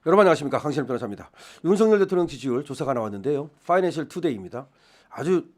여러분 안녕하십니까, 강신일 변호사입니다. 윤석열 대통령 지지율 조사가 나왔는데요. 파이낸셜 투데이입니다. 아주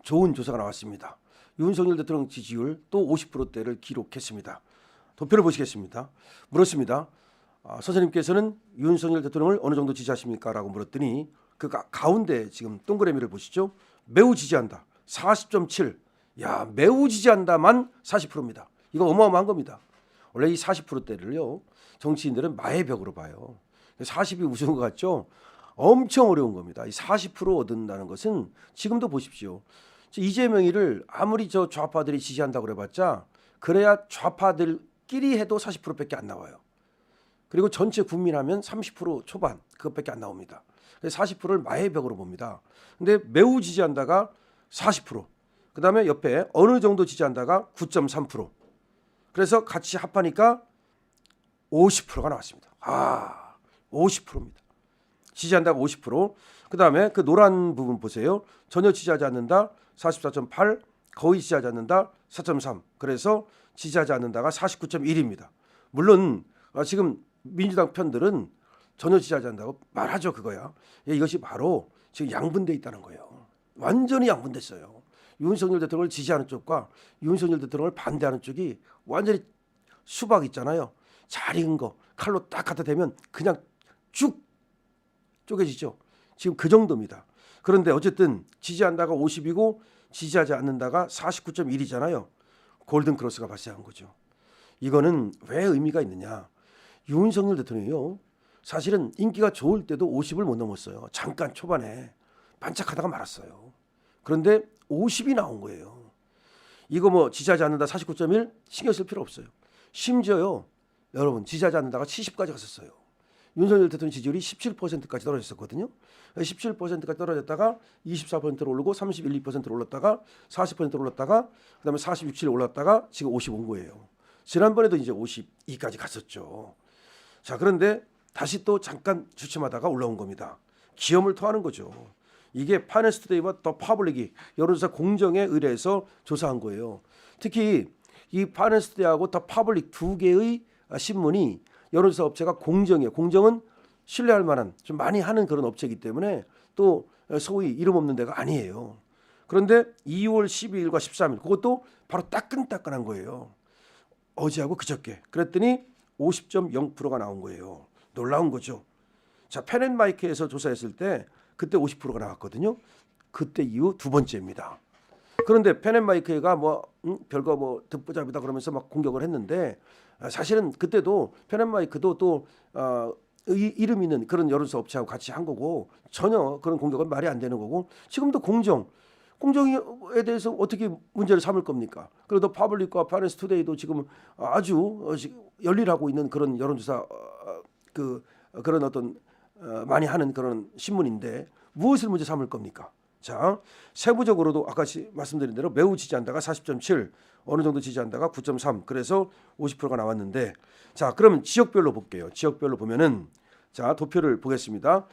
좋은 조사가 나왔습니다. 윤석열 대통령 지지율 또 50%대를 기록했습니다. 도표를 보시겠습니다. 물었습니다. 선생님께서는 윤석열 대통령을 어느 정도 지지하십니까? 라고 물었더니 그 가운데 지금 동그라미를 보시죠. 매우 지지한다. 40.7. 야, 매우 지지한다만 40%입니다. 이거 어마어마한 겁니다. 원래 이 40%대를요. 정치인들은 마의 벽으로 봐요. 40이 우스운 것 같죠? 엄청 어려운 겁니다. 이 40% 얻는다는 것은 지금도 보십시오. 이재명이를 아무리 저 좌파들이 지지한다고 그래봤자 그래야 좌파들끼리 해도 40%밖에 안 나와요. 그리고 전체 국민하면 30% 초반 그것밖에 안 나옵니다. 40%를 마의 벽으로 봅니다. 근데 매우 지지한다가 40%, 그 다음에 옆에 어느 정도 지지한다가 9.3%. 그래서 같이 합하니까 50%가 나왔습니다. 50%입니다. 지지한다가 50%. 그 다음에 그 노란 부분 보세요. 전혀 지지하지 않는다 44.8, 거의 지지하지 않는다 4.3. 그래서 지지하지 않는다가 49.1입니다. 물론 지금 민주당 편들은 전혀 지지하지 않는다고 말하죠. 그거야. 이것이 바로 지금 양분돼 있다는 거예요. 완전히 양분됐어요. 윤석열 대통령을 지지하는 쪽과 윤석열 대통령을 반대하는 쪽이 완전히 수박 있잖아요. 잘 익은 거 칼로 딱 갖다 대면 그냥 쭉 쪼개지죠. 지금 그 정도입니다. 그런데 어쨌든 지지한다가 50이고 지지하지 않는다가 49.1이잖아요. 골든 크로스가 발생한 거죠. 이거는 왜 의미가 있느냐. 윤석열 대통령이요. 사실은 인기가 좋을 때도 50을 못 넘었어요. 잠깐 초반에 반짝하다가 말았어요. 그런데 50이 나온 거예요. 이거 뭐 지지하지 않는다 49.1 신경 쓸 필요 없어요. 심지어요. 여러분 지지하지 않는다가 70까지 갔었어요. 윤석열 대통령 지지율이 17%까지 떨어졌었거든요. 17%까지 떨어졌다가 24%로 오르고 31, 2%로 올랐다가 40%로 올랐다가 그다음에 46, 7 올랐다가 지금 50 온 거예요. 지난번에도 이제 52까지 갔었죠. 자, 그런데 다시 또 잠깐 주춤하다가 올라온 겁니다. 기염을 토하는 거죠. 이게 파이낸셜 투데이와 더 퍼블릭이 여론조사 공정에 의뢰해서 조사한 거예요. 특히 이 파이낸셜 투데이하고 더 퍼블릭 두 개의 신문이 여론조사 업체가 공정이에요. 공정은 신뢰할 만한 좀 많이 하는 그런 업체이기 때문에 또 소위 이름 없는 데가 아니에요. 그런데 2월 12일과 13일 그것도 바로 따끈따끈한 거예요. 어제하고 그저께. 그랬더니 50.0%가 나온 거예요. 놀라운 거죠. 자, 펜앤마이크에서 조사했을 때 그때 50%가 나왔거든요. 그때 이후 두 번째입니다. 그런데 펜앤마이크가 별거 듣보잡이다 그러면서 막 공격을 했는데 사실은 그때도 펜앤마이크도 또 이름 있는 그런 여론조사 업체하고 같이 한 거고 전혀 그런 공격은 말이 안 되는 거고 지금도 공정에 대해서 어떻게 문제를 삼을 겁니까? 그래도 퍼블릭과 파이낸셜 투데이도 지금 아주 열일하고 있는 그런 여론조사 그런 어떤 많이 하는 그런 신문인데 무엇을 문제 삼을 겁니까? 자, 세부적으로도 아까 말씀드린 대로 매우 지지한다가 40.7, 어느 정도 지지한다가 9.3, 그래서 50%가 나왔는데, 자, 그러면 지역별로 볼게요. 지역별로 보면은 자, 도표를 보겠습니다.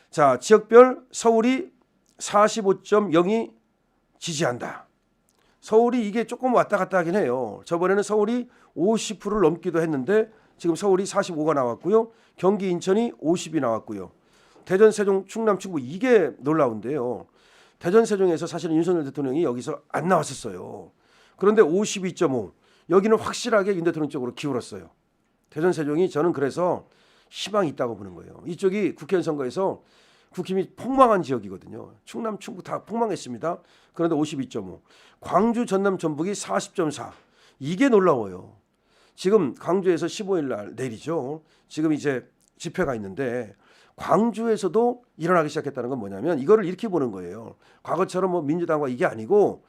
자, 지역별 서울이 45.0이 지지한다. 서울이 이게 조금 왔다 갔다 하긴 해요. 저번에는 서울이 50%를 넘기도 했는데 지금 서울이 45가 나왔고요. 경기 인천이 50이 나왔고요. 대전, 세종, 충남, 충북 이게 놀라운데요. 대전, 세종에서 사실은 윤석열 대통령이 여기서 안 나왔었어요. 그런데 52.5 여기는 확실하게 윤 대통령 쪽으로 기울었어요. 대전, 세종이 저는 그래서 희망이 있다고 보는 거예요. 이쪽이 국회의원 선거에서 국힘이 폭망한 지역이거든요. 충남, 충북 다 폭망했습니다. 그런데 52.5 광주, 전남, 전북이 40.4 이게 놀라워요. 지금 광주에서 15일 날 내일이죠. 지금 이제 집회가 있는데 광주에서도 일어나기 시작했다는 건 뭐냐면 이거를 이렇게 보는 거예요. 과거처럼 민주당과 이게 아니고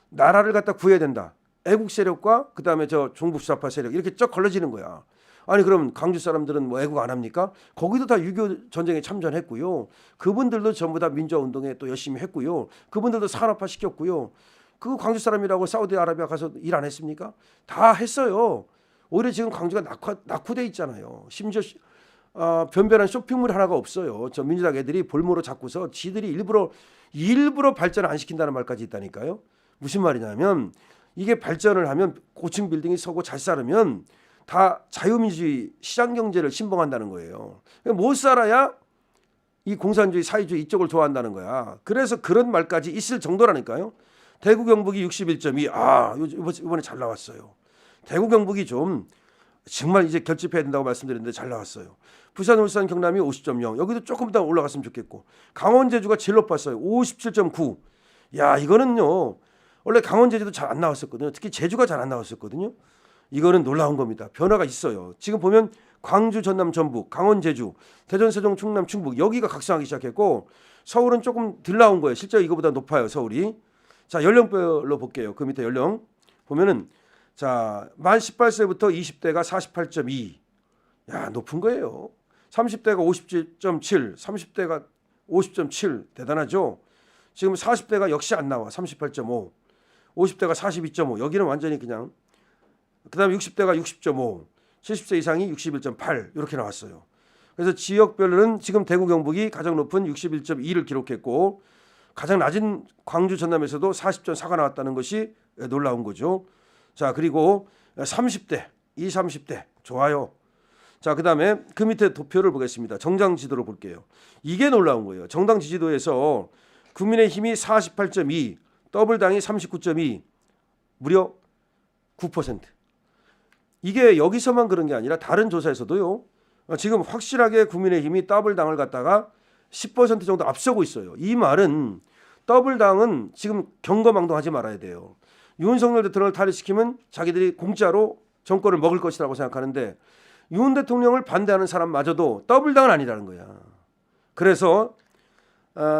나라를 갖다 구해야 된다. 애국 세력과 그다음에 저 종북 좌파 세력 이렇게 쩍 걸러지는 거야. 아니 그럼 광주 사람들은 애국 안 합니까? 거기도 다 6.25 전쟁에 참전했고요. 그분들도 전부 다 민주화 운동에 또 열심히 했고요. 그분들도 산업화 시켰고요. 그 광주 사람이라고 사우디아라비아 가서 일 안 했습니까? 다 했어요. 오히려 지금 광주가 낙후돼 있잖아요. 심지어 변변한 쇼핑몰 하나가 없어요. 저 민주당 애들이 볼모로 잡고서 지들이 일부러 발전을 안 시킨다는 말까지 있다니까요. 무슨 말이냐면 이게 발전을 하면 고층 빌딩이 서고 잘 살으면 다 자유민주주의 시장 경제를 신봉한다는 거예요. 못 살아야 이 공산주의 사회주의 이쪽을 좋아한다는 거야. 그래서 그런 말까지 있을 정도라니까요. 대구 경북이 61.2. 이번에 잘 나왔어요. 대구 경북이 좀 정말 이제 결집해야 된다고 말씀드렸는데 잘 나왔어요. 부산, 울산, 경남이 50.0. 여기도 조금 더 올라갔으면 좋겠고. 강원, 제주가 제일 높았어요. 57.9. 야, 이거는요. 원래 강원, 제주도 잘 안 나왔었거든요. 특히 제주가 잘 안 나왔었거든요. 이거는 놀라운 겁니다. 변화가 있어요. 지금 보면 광주, 전남, 전북, 강원, 제주, 대전, 세종, 충남, 충북 여기가 각성하기 시작했고 서울은 조금 덜 나온 거예요. 실제 이거보다 높아요. 서울이. 자, 연령별로 볼게요. 그 밑에 연령 보면은 자, 만 18세부터 20대가 48.2. 야, 높은 거예요. 30대가 57.7, 30대가 50.7 대단하죠. 지금 40대가 역시 안 나와. 38.5. 50대가 42.5. 여기는 완전히 그냥 그다음에 60대가 60.5. 70세 이상이 61.8 이렇게 나왔어요. 그래서 지역별로는 지금 대구 경북이 가장 높은 61.2를 기록했고 가장 낮은 광주 전남에서도 40.4가 나왔다는 것이 놀라운 거죠. 자, 그리고 30대, 30대 좋아요. 자, 그다음에 그 밑에 도표를 보겠습니다. 정당 지지도를 볼게요. 이게 놀라운 거예요. 정당 지지도에서 국민의힘이 48.2, 더블당이 39.2, 무려 9%. 이게 여기서만 그런 게 아니라 다른 조사에서도요. 지금 확실하게 국민의힘이 더블당을 갖다가 10% 정도 앞서고 있어요. 이 말은 더블당은 지금 경거망동하지 말아야 돼요. 윤석열 대통령을 탈의시키면 자기들이 공짜로 정권을 먹을 것이라고 생각하는데 윤 대통령을 반대하는 사람마저도 더블당은 아니라는 거야. 그래서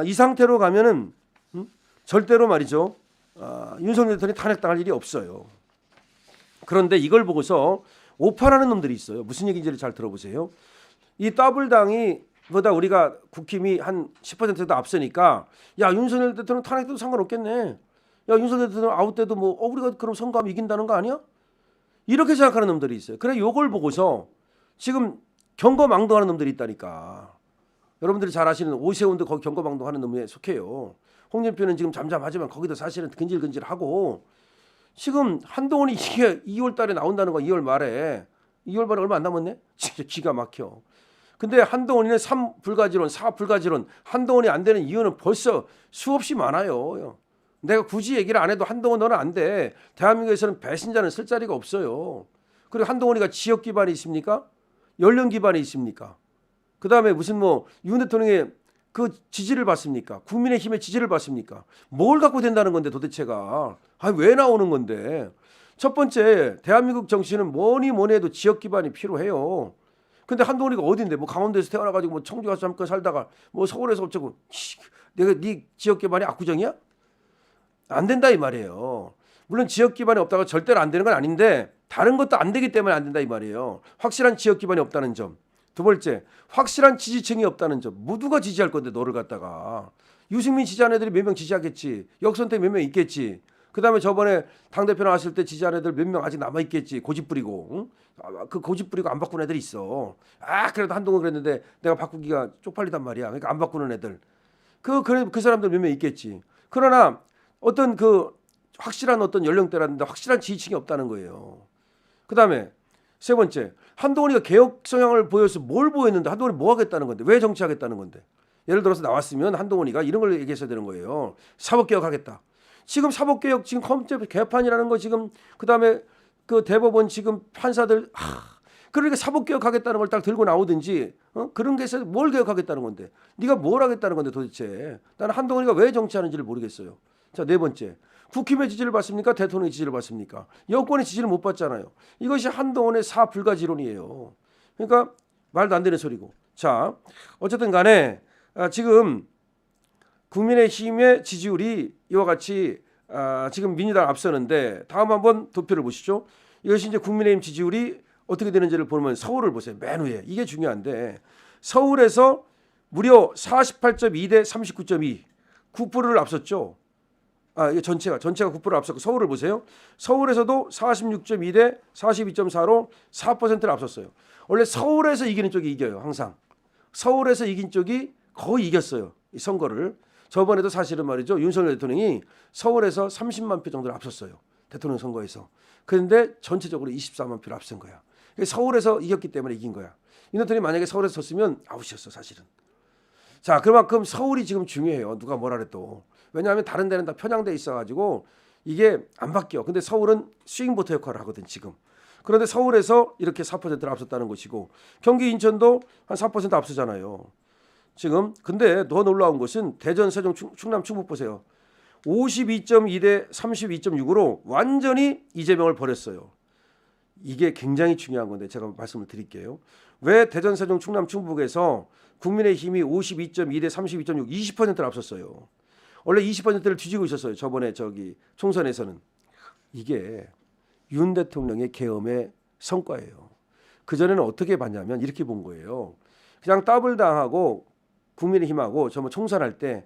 이 상태로 가면은 절대로 말이죠. 윤석열 대통령이 탄핵당할 일이 없어요. 그런데 이걸 보고서 오판하는 놈들이 있어요. 무슨 얘기인지를 잘 들어보세요. 이 더블당이 보다 우리가 국힘이 한 10%도 앞서니까 야, 윤석열 대통령 탄핵도 상관없겠네. 야, 윤석열 대통령 아웃돼도 뭐 우리가 그럼 선거하면 이긴다는 거 아니야? 이렇게 생각하는 놈들이 있어요. 그래 요걸 보고서 지금 경거망동하는 놈들이 있다니까. 여러분들이 잘 아시는 오세훈도 거기 경거망동하는 놈에 속해요. 홍준표는 지금 잠잠하지만 거기도 사실은 근질근질하고 지금 한동훈이 이게 2월 달에 나온다는 거 2월 말에 얼마 안 남았네? 진짜 기가 막혀. 근데 한동훈이는 3불가지론 4불가지론 한동훈이 안 되는 이유는 벌써 수없이 많아요. 내가 굳이 얘기를 안 해도 한동훈 너는 안 돼. 대한민국에서는 배신자는 쓸 자리가 없어요. 그리고 한동훈이가 지역 기반이 있습니까? 연령 기반이 있습니까? 그다음에 무슨 뭐 윤 대통령의 그 지지를 받습니까? 국민의힘의 지지를 받습니까? 뭘 갖고 된다는 건데 도대체가 왜 나오는 건데? 첫 번째 대한민국 정치는 뭐니 해도 지역 기반이 필요해요. 근데 한동훈이가 어딘데 뭐 강원도에서 태어나가지고 뭐 청주 가서 잠깐 살다가 뭐 서울에서 어쩌고 내가 네 지역 기반이 압구정이야? 안 된다 이 말이에요. 물론 지역 기반이 없다가 절대로 안 되는 건 아닌데 다른 것도 안 되기 때문에 안 된다 이 말이에요. 확실한 지역 기반이 없다는 점. 두 번째, 확실한 지지층이 없다는 점. 모두가 지지할 건데 너를 갖다가 유승민 지지하는 애들이 몇 명 지지하겠지. 역선택 몇 명 있겠지. 그다음에 저번에 당대표 나왔을 때 지지하는 애들 몇 명 아직 남아있겠지. 고집 부리고. 응? 그 고집 부리고 안 바꾸는 애들이 있어. 그래도 한동훈 그랬는데 내가 바꾸기가 쪽팔리단 말이야. 그러니까 안 바꾸는 애들. 그 사람들 몇 명 있겠지. 그러나 어떤 그 확실한 어떤 연령대라든지 확실한 지지층이 없다는 거예요. 그다음에 세 번째, 한동훈이가 개혁 성향을 보여서 뭘 보였는데 한동훈이 뭐 하겠다는 건데 왜 정치하겠다는 건데 예를 들어서 나왔으면 한동훈이가 이런 걸 얘기했어야 되는 거예요. 사법개혁하겠다. 지금 사법개혁 지금 헌법 개판이라는 거 지금 그다음에 그 대법원 지금 판사들 그러니까 사법개혁하겠다는 걸 딱 들고 나오든지 그런 게 있어서 뭘 개혁하겠다는 건데 네가 뭘 하겠다는 건데 도대체 나는 한동훈이가 왜 정치하는지를 모르겠어요. 자, 네 번째. 국힘의 지지를 받습니까? 대통령의 지지를 받습니까? 여권의 지지를 못 받잖아요. 이것이 한동훈의 사불가지론이에요. 그러니까 말도 안 되는 소리고. 자, 어쨌든 간에 지금 국민의힘의 지지율이 이와 같이 지금 민주당 앞서는데 다음 한번 도표를 보시죠. 이것이 이제 국민의힘 지지율이 어떻게 되는지를 보면 서울을 보세요. 맨 위에. 이게 중요한데 서울에서 무려 48.2 대 39.2 9%를 앞섰죠. 이게 전체가 9%를 앞섰고 서울을 보세요. 서울에서도 46.2 대 42.4로 4%를 앞섰어요. 원래 서울에서 이기는 쪽이 이겨요. 항상. 서울에서 이긴 쪽이 거의 이겼어요. 이 선거를. 저번에도 사실은 말이죠. 윤석열 대통령이 서울에서 30만 표 정도를 앞섰어요. 대통령 선거에서. 그런데 전체적으로 24만 표를 앞선 거야. 서울에서 이겼기 때문에 이긴 거야. 윤 대통령이 만약에 서울에서 졌으면 아웃이었어 사실은. 자, 그만큼 서울이 지금 중요해요. 누가 뭐라 그래도. 왜냐하면 다른 데는 다 편향돼 있어가지고 이게 안 바뀌어. 근데 서울은 스윙보터 역할을 하거든 지금. 그런데 서울에서 이렇게 4%를 앞섰다는 것이고 경기 인천도 한 4% 앞서잖아요. 지금. 근데 더 놀라운 것은 대전, 세종, 충남, 충북 보세요. 52.2 대 32.6으로 완전히 이재명을 버렸어요. 이게 굉장히 중요한 건데 제가 말씀을 드릴게요. 왜 대전, 세종, 충남, 충북에서 국민의힘이 52.2 대 32.6, 20%를 앞섰어요. 원래 20%를 뒤지고 있었어요. 저번에 총선에서는. 이게 윤 대통령의 계엄의 성과예요. 그전에는 어떻게 봤냐면 이렇게 본 거예요. 그냥 더블 당하고 국민의힘하고 뭐 총선할 때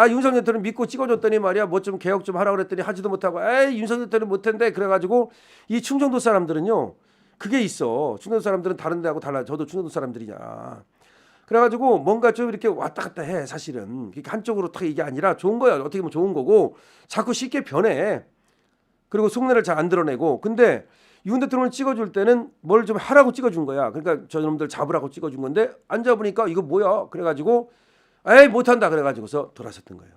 윤석열 대통령 믿고 찍어줬더니 말이야 뭐 좀 개혁 좀 하라고 그랬더니 하지도 못하고 윤석열 대통령 못했는데 그래가지고 이 충청도 사람들은요 그게 있어. 충청도 사람들은 다른 데하고 달라. 저도 충청도 사람들이냐. 그래가지고 뭔가 좀 이렇게 왔다 갔다 해 사실은. 한쪽으로 탁 이게 아니라 좋은 거야. 어떻게 보면 좋은 거고 자꾸 쉽게 변해. 그리고 속내를 잘 안 드러내고. 근데 윤 대통령을 찍어줄 때는 뭘 좀 하라고 찍어준 거야. 그러니까 저놈들 잡으라고 찍어준 건데 안 잡으니까 이거 뭐야. 그래가지고 못한다 그래가지고서 돌아섰던 거예요.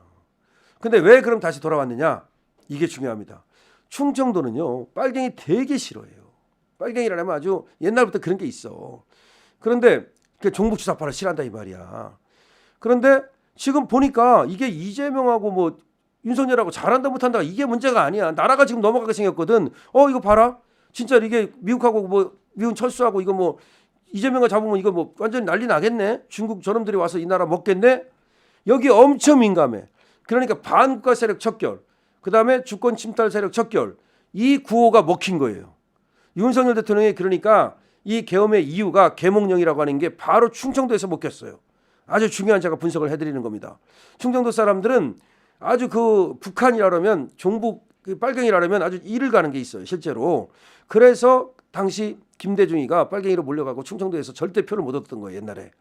근데 왜 그럼 다시 돌아왔느냐. 이게 중요합니다. 충청도는요 빨갱이 되게 싫어해요. 빨갱이라면 아주 옛날부터 그런 게 있어. 그런데 종북주사파를 싫어한다 이 말이야. 그런데 지금 보니까 이게 이재명하고 뭐 윤석열하고 잘한다 못한다 이게 문제가 아니야. 나라가 지금 넘어가게 생겼거든. 이거 봐라. 진짜 이게 미국하고 뭐 미군 철수하고 이거 뭐 이재명을 잡으면 이거 뭐 완전히 난리 나겠네. 중국 저놈들이 와서 이 나라 먹겠네. 여기 엄청 민감해. 그러니까 반국가 세력 척결, 그다음에 주권 침탈 세력 척결, 이 구호가 먹힌 거예요. 윤석열 대통령이 그러니까 이 계엄의 이유가 계몽령이라고 하는 게 바로 충청도에서 먹혔어요. 아주 중요한 제가 분석을 해드리는 겁니다. 충청도 사람들은 아주 북한이라면 종북 빨갱이라면 아주 이를 가는 게 있어요. 실제로. 그래서 당시 김대중이가 빨갱이로 몰려가고 충청도에서 절대 표를 못 얻었던 거예요. 옛날에.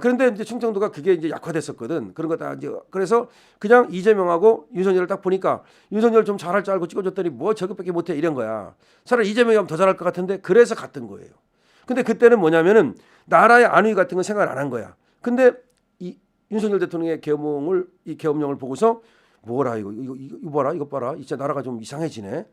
그런데 이제 충청도가 그게 이제 약화됐었거든. 그런 거 다 이제 그래서 그냥 이재명하고 윤석열을 딱 보니까 윤석열 좀 잘할 줄 알고 찍어줬더니 뭐 저것밖에 못해 이런 거야. 차라리 이재명이 하면 더 잘할 것 같은데 그래서 갔던 거예요. 근데 그때는 뭐냐면은 나라의 안위 같은 건 생각 안 한 거야. 근데 이 윤석열 대통령의 이 계엄령을 보고서 뭐라 이거 봐라 이거 봐라 이제 나라가 좀 이상해지네.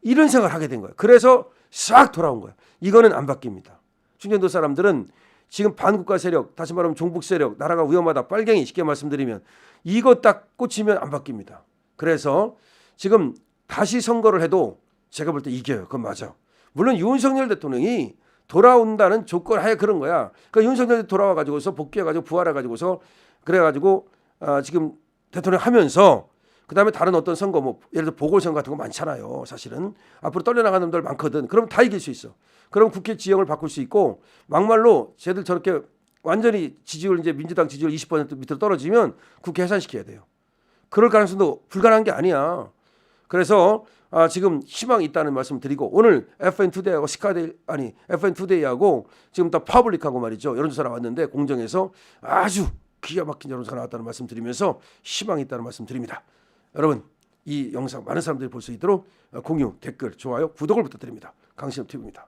이런 생각을 하게 된 거야. 그래서 싹 돌아온 거야. 이거는 안 바뀝니다. 충청도 사람들은 지금 반국가 세력, 다시 말하면 종북 세력, 나라가 위험하다, 빨갱이 쉽게 말씀드리면 이거 딱 꽂히면 안 바뀝니다. 그래서 지금 다시 선거를 해도 제가 볼 때 이겨요. 그건 맞아. 물론 윤석열 대통령이 돌아온다는 조건 하에 그런 거야. 그러니까 윤석열이 돌아와가지고서 복귀해가지고 부활해가지고서 그래가지고 지금 대통령 하면서 그다음에 다른 어떤 선거 뭐 예를 들어 보궐선거 같은 거 많잖아요. 사실은 앞으로 떨려나가는 놈들 많거든. 그럼 다 이길 수 있어. 그럼 국회 지형을 바꿀 수 있고 막말로 쟤들 저렇게 완전히 지지율 이제 민주당 지지율 20% 밑으로 떨어지면 국회 해산시켜야 돼요. 그럴 가능성도 불가능한 게 아니야. 그래서 지금 희망이 있다는 말씀 드리고 오늘 FN2데이하고 FN2데이하고 지금 다 파블릭하고 말이죠. 여론조사 나왔는데 공정에서 아주 기가 막힌 여론조사가 나왔다는 말씀 드리면서 희망이 있다는 말씀 드립니다. 여러분 이 영상 많은 사람들이 볼 수 있도록 공유, 댓글, 좋아요, 구독을 부탁드립니다. 강신업 TV입니다.